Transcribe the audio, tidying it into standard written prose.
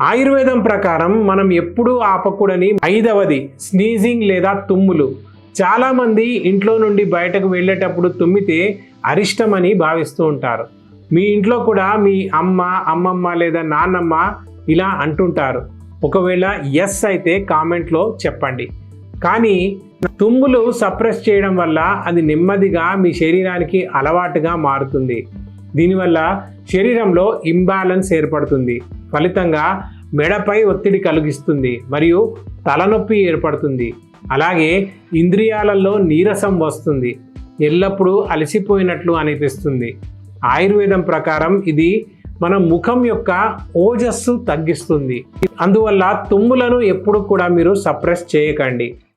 ఆయుర్వేదం ప్రకారం మనం ఎప్పుడూ ఆపకూడని 5వది స్నీజింగ్ లేదా తుమ్ములు. చాలామంది ఇంట్లో నుండి బయటకు వెళ్ళేటప్పుడు తుమ్మితే అరిష్టమని భావిస్తూ ఉంటారు. మీ ఇంట్లో కూడా మీ అమ్మ, అమ్మమ్మ లేదా నాన్నమ్మ ఇలా అంటుంటారు. ఒకవేళ ఎస్ అయితే కామెంట్లో చెప్పండి. కానీ తుమ్ములు సప్రెస్ చేయడం వల్ల అది నెమ్మదిగా మీ శరీరానికి అలవాటుగా మారుతుంది. దీనివల్ల శరీరంలో ఇంబ్యాలెన్స్ ఏర్పడుతుంది. ఫలితంగా మెడపై ఒత్తిడి కలిగిస్తుంది మరియు తలనొప్పి ఏర్పడుతుంది. అలాగే ఇంద్రియాలలో నీరసం వస్తుంది. ఎల్లప్పుడూ అలసిపోయినట్లు అనిపిస్తుంది. ఆయుర్వేదం ప్రకారం ఇది మన ముఖం యొక్క ఓజస్సు తగ్గిస్తుంది. అందువల్ల తుమ్ములను ఎప్పుడు కూడా మీరు సప్రెస్ చేయకండి.